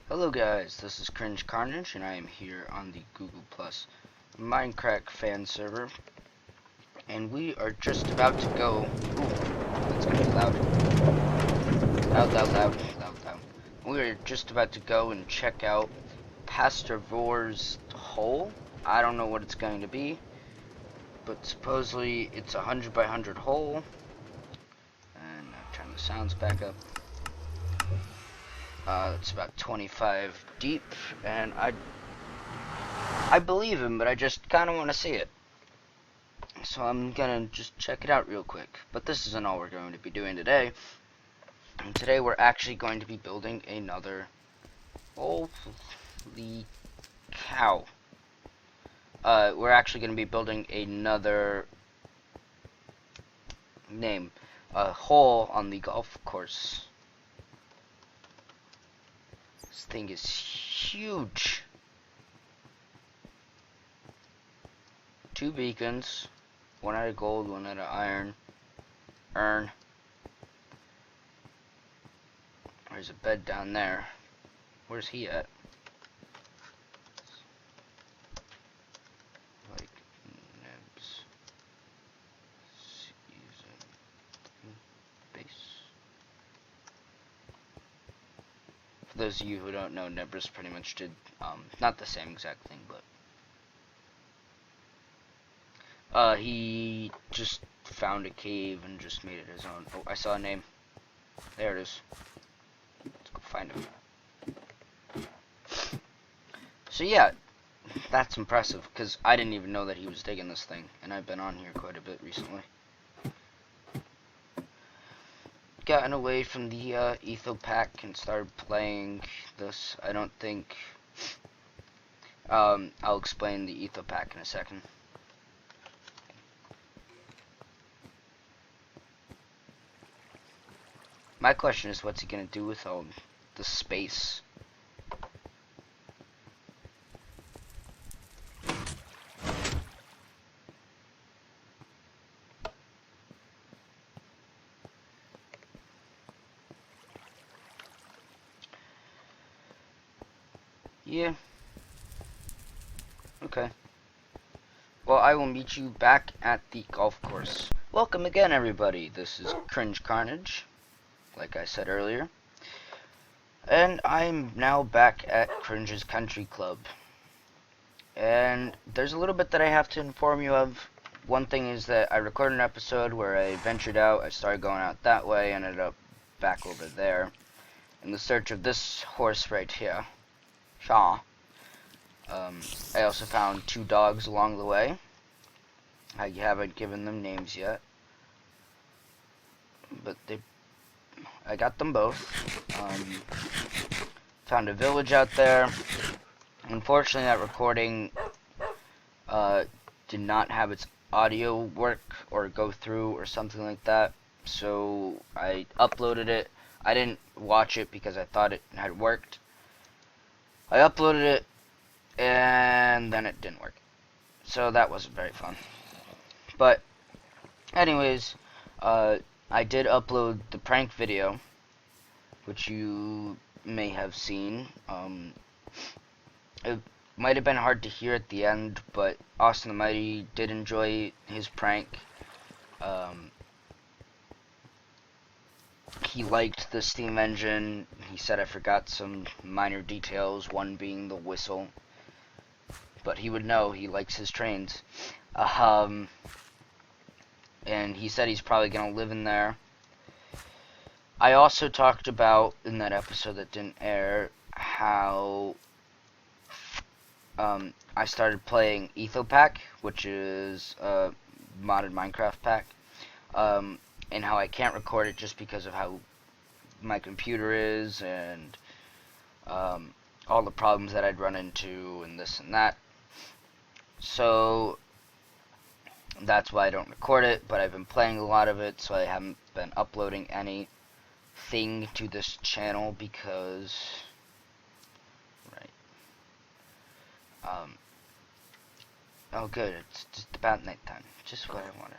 Hello guys, this is Cringe Carnage and I am here on the Google Plus Mindcrack fan server, and we are just about to go. Ooh, that's gonna be loud. Loud. We are just about to go and check out Pastor Vor's hole. I don't know what it's going to be, but supposedly it's a 100 by 100 hole. And I'll turn the sounds back up. It's about 25 deep, and I believe him, but I just kind of want to see it. So I'm gonna just check it out real quick. But this isn't all we're going to be doing today. And today we're actually going to be building another. Holy cow! We're actually going to be building another hole on the golf course. This thing is huge. 2 beacons, 1 out of gold, 1 out of iron. There's a bed down there. Where's he at? Like nibs. Season base. For those of you who don't know, Nebris pretty much did not the same exact thing, but he just found a cave and just made it his own. Oh, I saw a name. There it is. Let's go find him. So yeah, that's impressive, because I didn't even know that he was digging this thing, and I've been on here quite a bit recently. Gotten away from the Etho pack and started playing this. I don't think I'll explain the Etho pack in a second. My question is, what's he gonna do with all the space? Yeah. Okay. Well, I will meet you back at the golf course. Welcome again, everybody. This is Cringe Carnage, like I said earlier. And I'm now back at Cringe's Country Club. And there's a little bit that I have to inform you of. One thing is that I recorded an episode where I ventured out. I started going out that way, ended up back over there in the search of this horse right here. Shaw. I also found 2 dogs along the way. I haven't given them names yet, but I got them both. Found a village out there. Unfortunately, that recording did not have its audio work or go through or something like that, so I uploaded it. I didn't watch it because I thought it had worked. I uploaded it, and then it didn't work. So that wasn't very fun. But, anyways, I did upload the prank video, which you may have seen. It might have been hard to hear at the end, but Austin the Mighty did enjoy his prank. He liked the steam engine. He said I forgot some minor details, one being the whistle. But he would know, he likes his trains. And he said he's probably going to live in there. I also talked about, in that episode that didn't air, how I started playing Etho pack, which is a modded Minecraft pack. And how I can't record it just because of how my computer is, and all the problems that I'd run into, and this and that. So that's why I don't record it, but I've been playing a lot of it, so I haven't been uploading anything to this channel because, right, oh good, it's just about nighttime, just what I wanted.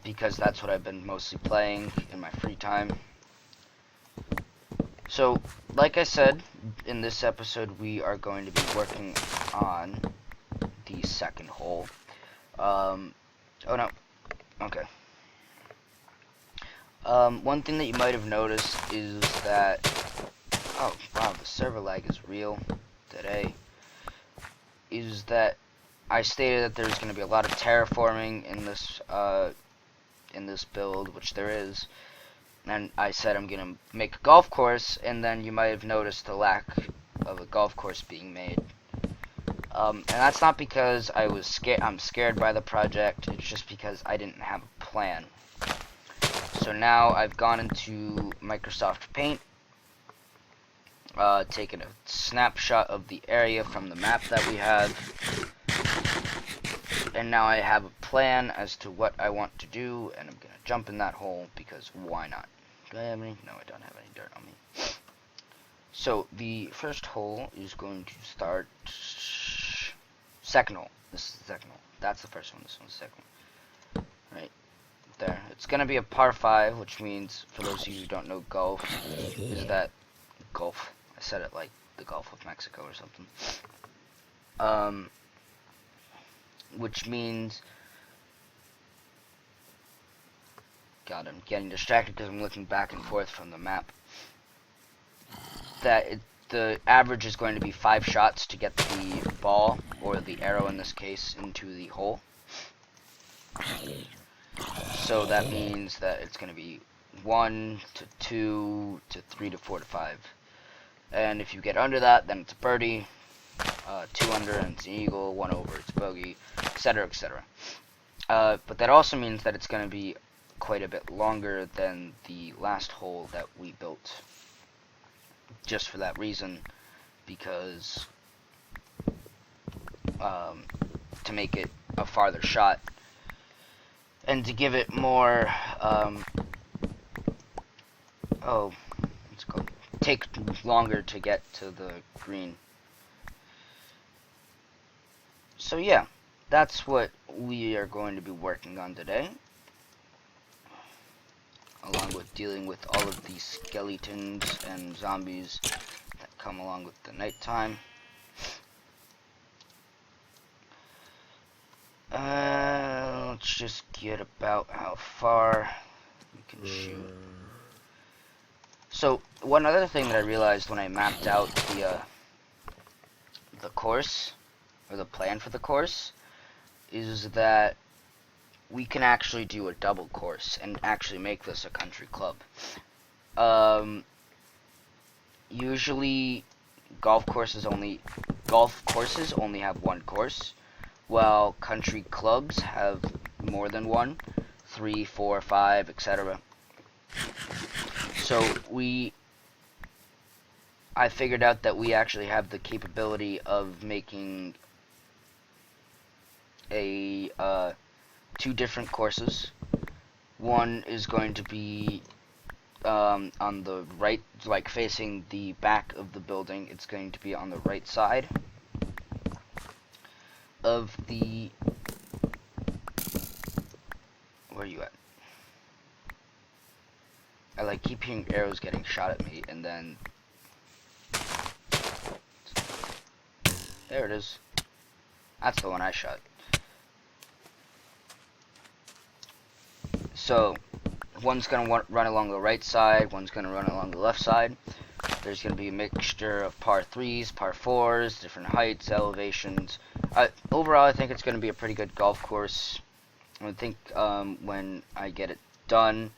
Because that's what I've been mostly playing in my free time. So, like I said, in this episode we are going to be working on the second hole. Oh no, okay. One thing that you might have noticed is that, oh wow, the server lag is real today, is that I stated that there's going to be a lot of terraforming in this build, which there is. And I said I'm going to make a golf course, and then you might have noticed the lack of a golf course being made. And that's not because I'm scared by the project, it's just because I didn't have a plan. So now I've gone into Microsoft Paint, taken a snapshot of the area from the map that we have, and now I have a plan as to what I want to do, and I'm going to jump in that hole, because why not? Do I have any? No, I don't have any dirt on me. So, the first hole is going to start... Second hole. This is the second hole. That's the first one. This one's the second one. Right there. It's going to be a par 5, which means, for those of you who don't know golf, is that... Golf. I said it like the Gulf of Mexico or something. Which means... God, I'm getting distracted because I'm looking back and forth from the map. The average is going to be 5 shots to get the ball, or the arrow in this case, into the hole. So that means that it's going to be 1 to 2 to 3 to 4 to 5. And if you get under that, then it's a birdie. 2 under and it's an eagle. 1 over, it's a bogey, etc., etc. But that also means that it's going to be quite a bit longer than the last hole that we built. Just for that reason, because to make it a farther shot and to give it more what's it called? Take longer to get to the green. So yeah, that's what we are going to be working on today, along with dealing with all of these skeletons and zombies that come along with the nighttime. Let's just get about how far we can shoot. So, one other thing that I realized when I mapped out the course, or the plan for the course, is that we can actually do a double course and actually make this a country club. Usually golf courses only have one course, while country clubs have more than one, 3, 4, 5, etc. So I figured out that we actually have the capability of making a 2 different courses. One is going to be on the right, like facing the back of the building. It's going to be on the right side of the... Where are you at? I like keep hearing arrows getting shot at me, and then... There it is. That's the one I shot. So, one's going to run along the right side, one's going to run along the left side. There's going to be a mixture of par 3s, par 4s, different heights, elevations. Overall, I think it's going to be a pretty good golf course. I think when I get it done,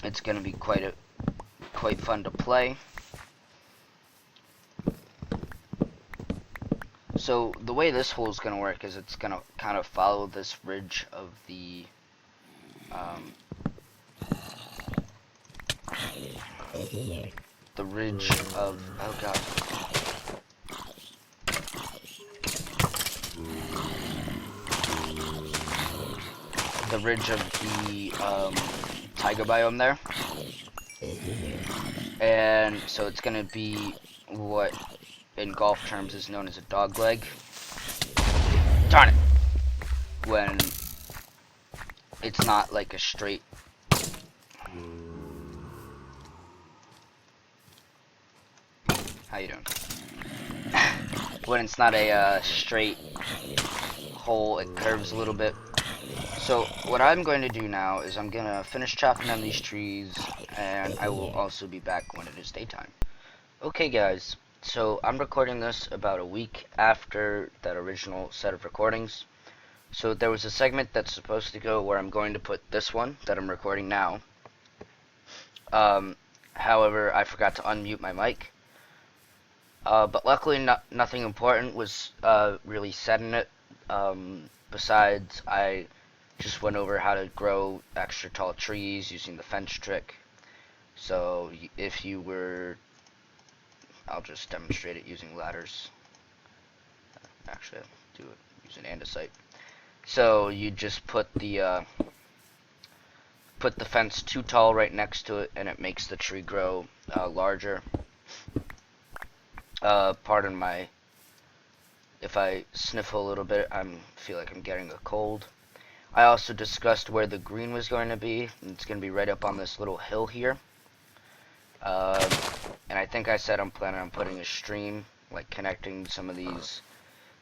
it's going to be quite fun to play. So the way this hole is going to work is it's going to kind of follow this ridge of the ridge of, oh god, the ridge of the taiga biome there. And so it's going to be what in golf terms is known as a dog leg. Darn it! When it's not like a straight... How you doing? When it's not a straight hole, it curves a little bit. So what I'm going to do now is I'm going to finish chopping down these trees, and I will also be back when it is daytime. Okay guys, so I'm recording this about a week after that original set of recordings. So there was a segment that's supposed to go where I'm going to put this one that I'm recording now. However, I forgot to unmute my mic. But luckily nothing important was really said in it. Besides, I just went over how to grow extra tall trees using the fence trick. So if you were, I'll just demonstrate it using ladders. Actually, I'll do it using andesite. So you just put the fence too tall right next to it, and it makes the tree grow larger. Pardon my, if I sniffle a little bit, I feel like I'm getting a cold. I also discussed where the green was going to be, and it's going to be right up on this little hill here. And I think I said I'm planning on putting a stream, like connecting some of these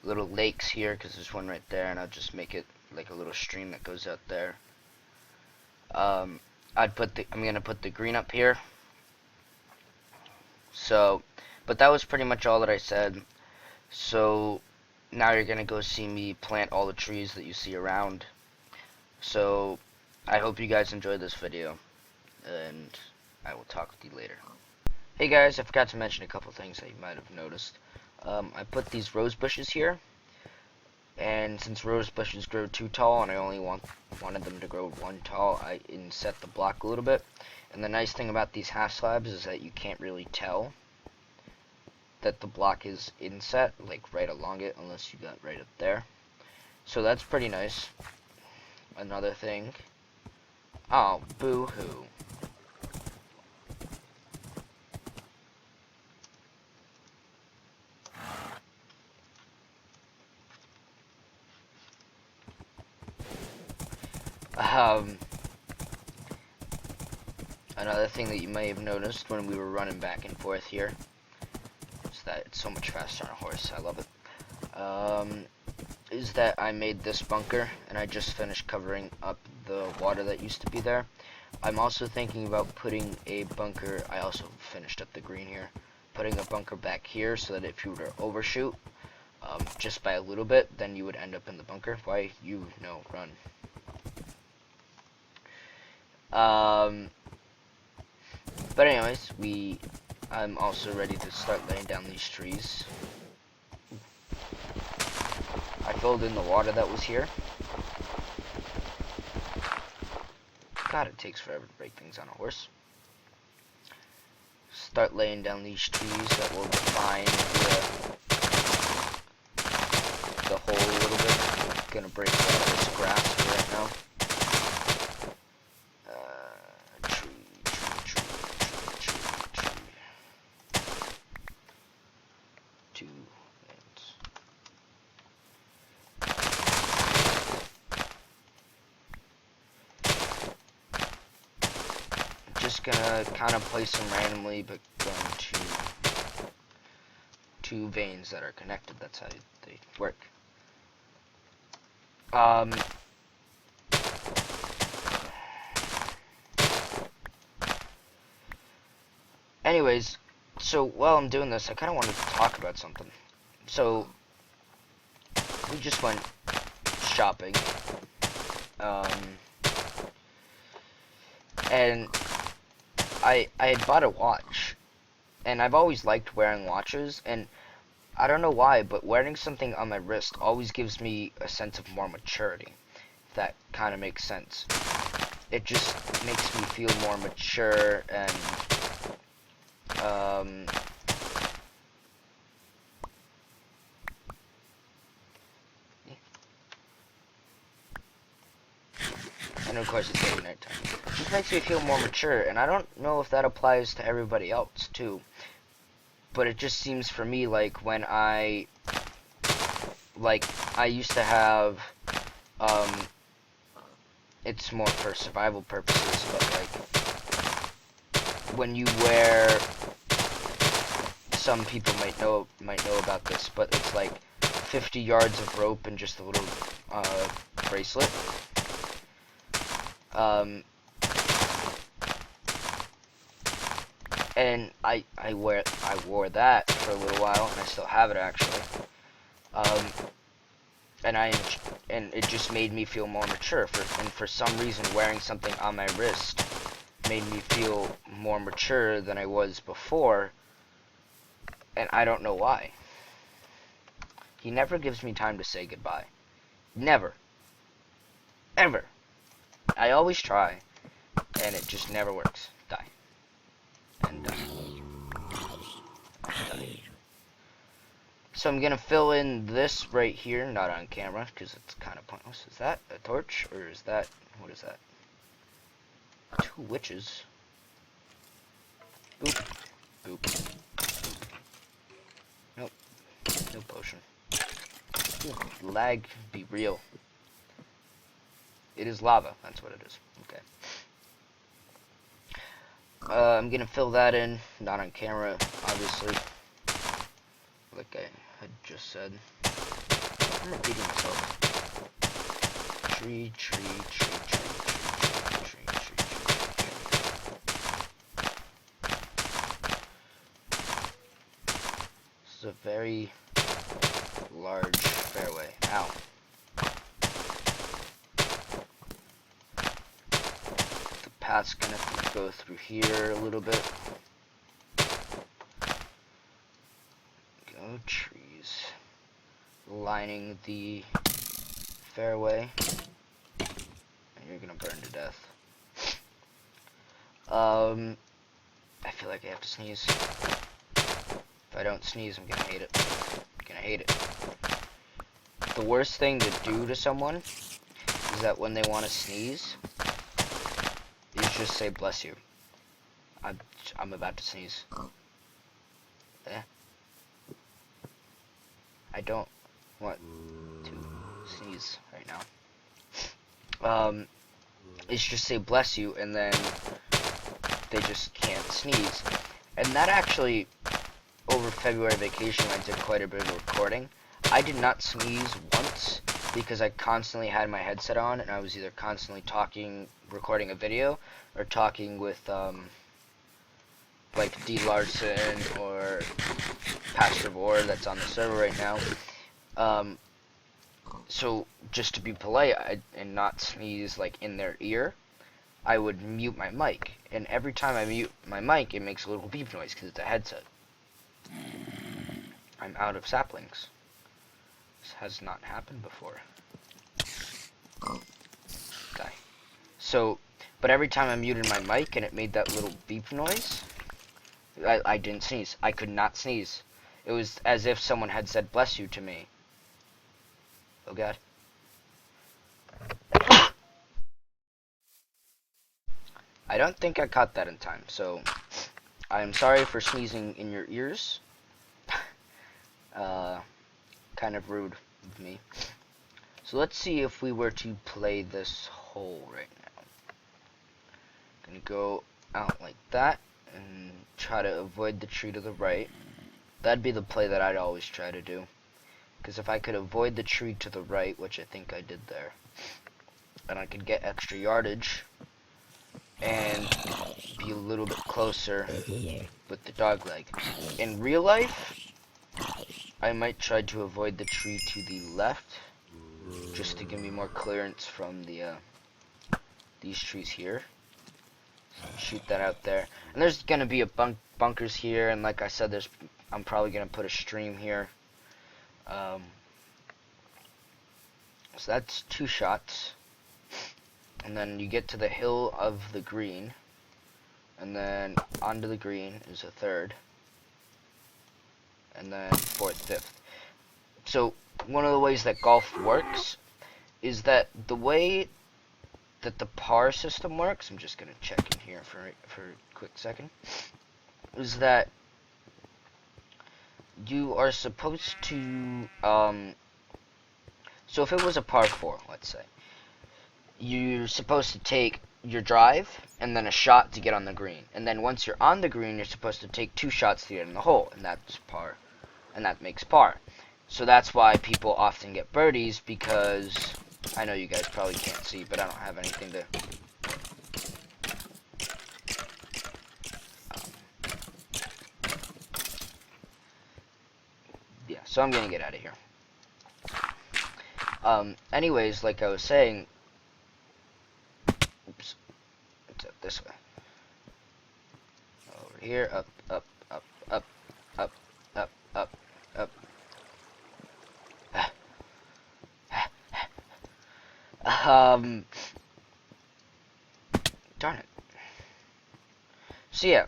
little lakes here, because there's one right there, and I'll just make it like a little stream that goes out there. I'm going to put the green up here. So, but that was pretty much all that I said. So now you're going to go see me plant all the trees that you see around. So I hope you guys enjoyed this video, and I will talk with you later. Hey guys, I forgot to mention a couple things that you might have noticed. I put these rose bushes here, and since rose bushes grow too tall and I only wanted them to grow one tall, I inset the block a little bit. And the nice thing about these half slabs is that you can't really tell that the block is inset, like right along it, unless you got right up there. So that's pretty nice. Another thing. Oh, boo-hoo. Another thing that you may have noticed when we were running back and forth here is that it's so much faster on a horse. I love it. Is that I made this bunker, and I just finished covering up the water that used to be there. I'm also thinking about putting a bunker, I also finished up the green here, putting a bunker back here so that if you were to overshoot just by a little bit, then you would end up in the bunker. Why? You know, run. But anyways, I'm also ready to start laying down these trees. I filled in the water that was here. God, it takes forever to break things on a horse. Start laying down these trees that will define the hole a little bit. Gonna break some of this grass for right now. Just gonna kind of place them randomly, but going to two veins that are connected. That's how they work. Anyways, so while I'm doing this, I kind of wanted to talk about something. So we just went shopping, and I had bought a watch, and I've always liked wearing watches, and I don't know why, but wearing something on my wrist always gives me a sense of more maturity. If that kind of makes sense. It just makes me feel more mature, and and of course it's getting nighttime. It just makes me feel more mature, and I don't know if that applies to everybody else too. But it just seems for me like when I used to have, it's more for survival purposes, but like when you wear some people might know about this, but it's like 50 yards of rope and just a little bracelet. And I wore that for a little while, and I still have it actually. And it just made me feel more mature. And for some reason, wearing something on my wrist made me feel more mature than I was before, and I don't know why. He never gives me time to say goodbye. Never. Ever. I always try, and it just never works. Die. And die. Die. So I'm gonna fill in this right here, not on camera, because it's kind of pointless. Is that a torch, or is that, what is that? 2 witches. Boop. Boop. Nope. No potion. Ooh, lag be real. It is lava, that's what it is. Okay. I'm gonna fill that in, not on camera, obviously. Like I had just said. I'm repeating myself. Tree, tree, tree, tree, tree, tree, tree, tree, This is a very large fairway. Ow. The path's gonna have to go through here a little bit. Go trees. Lining the fairway. And you're gonna burn to death. I feel like I have to sneeze. If I don't sneeze, I'm gonna hate it. I'm gonna hate it. The worst thing to do to someone is that when they want to sneeze, is just say bless you. I'm about to sneeze. I don't want to sneeze right now. It's just say bless you, and then they just can't sneeze. And that actually, over February vacation, I did quite a bit of recording. I did not sneeze once because I constantly had my headset on, and I was either constantly talking, recording a video, or talking with like D. Larson or Pastor Vore that's on the server right now. So just to be polite and not sneeze like in their ear, I would mute my mic, and every time I mute my mic, it makes a little beep noise because it's a headset. I'm out of saplings. This has not happened before. Die. So, but every time I muted my mic and it made that little beep noise, I didn't sneeze. I could not sneeze. It was as if someone had said bless you to me. Oh god. I don't think I caught that in time, so I'm sorry for sneezing in your ears. Kind of rude of me. So let's see if we were to play this hole right now. Gonna go out like that and try to avoid the tree to the right. That'd be the play that I'd always try to do. Because if I could avoid the tree to the right, which I think I did there, and I could get extra yardage and be a little bit closer with the dog leg. In real life, I might try to avoid the tree to the left, just to give me more clearance from the these trees here. So shoot that out there. And there's gonna be a bunkers here, and like I said, I'm probably gonna put a stream here. So that's 2 shots. And then you get to the hill of the green, and then onto the green is a 3rd, and then 4th, 5th. So one of the ways that golf works is that the way that the par system works, I'm just gonna check in here for a quick second, is that you are supposed to so if it was a par 4, let's say, you're supposed to take your drive, and then a shot to get on the green. And then once you're on the green, you're supposed to take 2 shots to get in the hole, and that's par. And that makes par. So that's why people often get birdies, because I know you guys probably can't see, but I don't have anything to... yeah, so I'm gonna get out of here. Anyways, like I was saying... oops. It's up this way. Over here, up, up, up, up, up, up, up, up. Darn it. So yeah,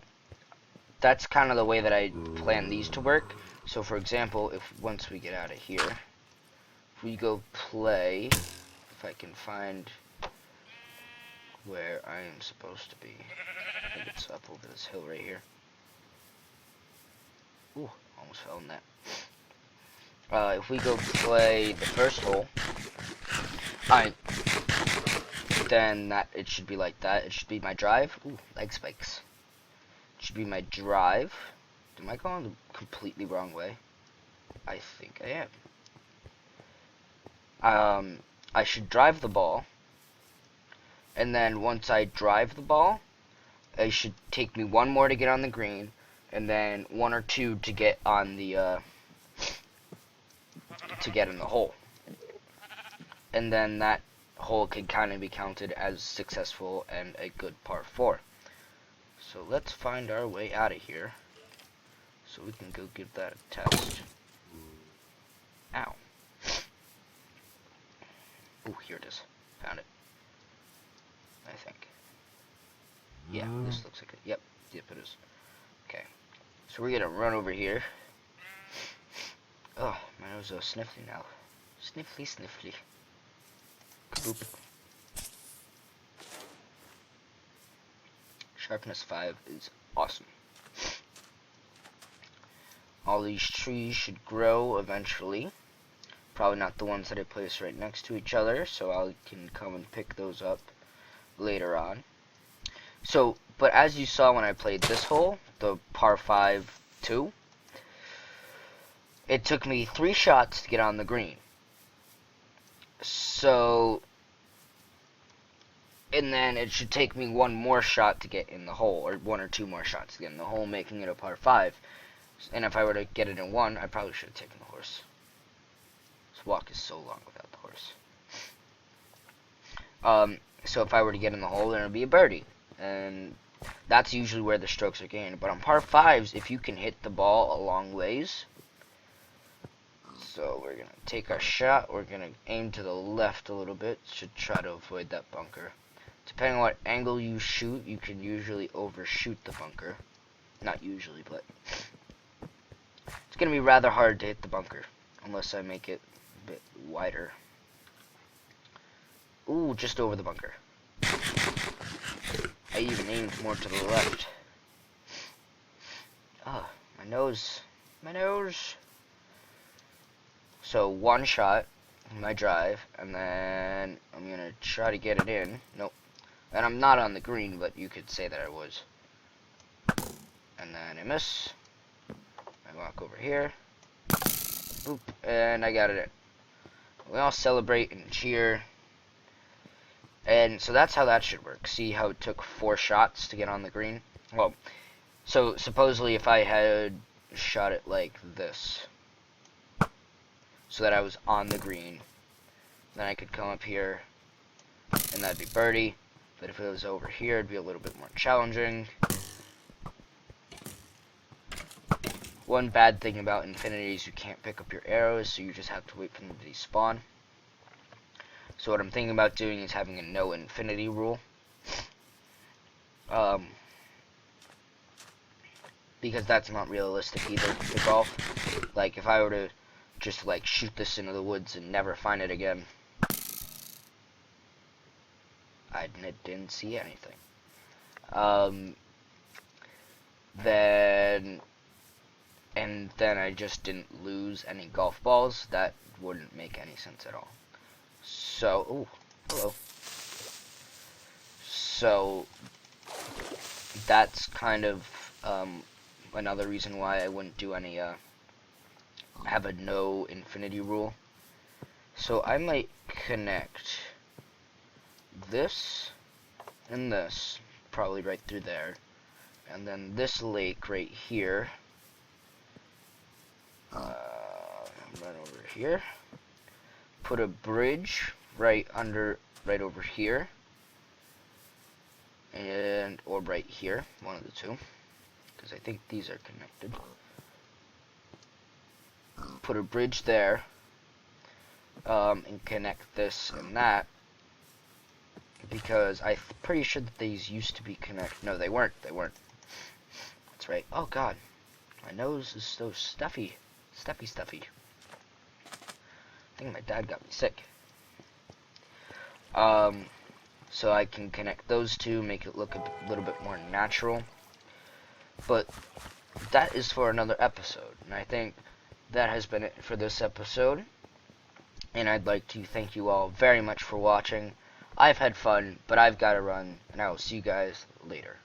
that's kind of the way that I plan these to work. So for example, if once we get out of here, if we go play, if I can find where I am supposed to be. I think it's up over this hill right here. Ooh, almost fell in that. If we go play the first hole, then that it should be like that. It should be my drive. Ooh, leg spikes. It should be my drive. Am I going the completely wrong way? I think I am. I should drive the ball, and then once I drive the ball, it should take me 1 more to get on the green, and then 1 or 2 to get on the to get in the hole. And then that hole could kind of be counted as successful and a good par 4. So let's find our way out of here so we can go give that a test. Ow. Ooh, here it is. Found it. I think. Yeah, this looks like it. Yep, it is. Okay. So we're gonna run over here. Oh, my nose is sniffly now. Sniffly, sniffly. Boop. Sharpness 5 is awesome. All these trees should grow eventually. Probably not the ones that I place right next to each other, so I can come and pick those up later on. So, but as you saw when I played this hole, the par 5 2, it took me 3 shots to get on the green. So, and then it should take me 1 more shot to get in the hole, or 1 or 2 more shots to get in the hole, making it a par 5. And if I were to get it in 1, I probably should have taken the horse. This walk is so long without the horse. So if I were to get in the hole, then it would be a birdie. And that's usually where the strokes are gained. But on par 5s, if you can hit the ball a long ways. So we're going to take our shot. We're going to aim to the left a little bit. Should try to avoid that bunker. Depending on what angle you shoot, you can usually overshoot the bunker. Not usually, but it's going to be rather hard to hit the bunker. Unless I make it a bit wider. Ooh, just over the bunker. I even aimed more to the left. Ah, my nose. My nose. So 1 shot, my drive, and then I'm going to try to get it in. Nope. And I'm not on the green, but you could say that I was. And then I miss. I walk over here. Boop, and I got it in. We all celebrate and cheer. And so that's how that should work. See how it took 4 shots to get on the green? Well, so supposedly if I had shot it like this, so that I was on the green, then I could come up here, and that'd be birdie. But if it was over here, it'd be a little bit more challenging. One bad thing about Infinity is you can't pick up your arrows, so you just have to wait for them to despawn. So what I'm thinking about doing is having a no infinity rule. Because that's not realistic either to golf. Like, if I were to just, like, shoot this into the woods and never find it again, I didn't see anything. Then I just didn't lose any golf balls. That wouldn't make any sense at all. So, ooh, hello. So that's kind of another reason why I wouldn't do any have a no infinity rule. So I might connect this and this probably right through there, and then this lake right here, right over here. Put a bridge right over here, and or right here, one of the two, because I think these are connected. Put a bridge there, and connect this and that, because I'm pretty sure that these used to be connected. No, they weren't. They weren't. That's right. Oh God, my nose is so stuffy. Stuffy. I think my dad got me sick. So I can connect those two, make it look a little bit more natural. But that is for another episode, and I think that has been it for this episode. And I'd like to thank you all very much for watching. I've had fun, but I've got to run, and I will see you guys later.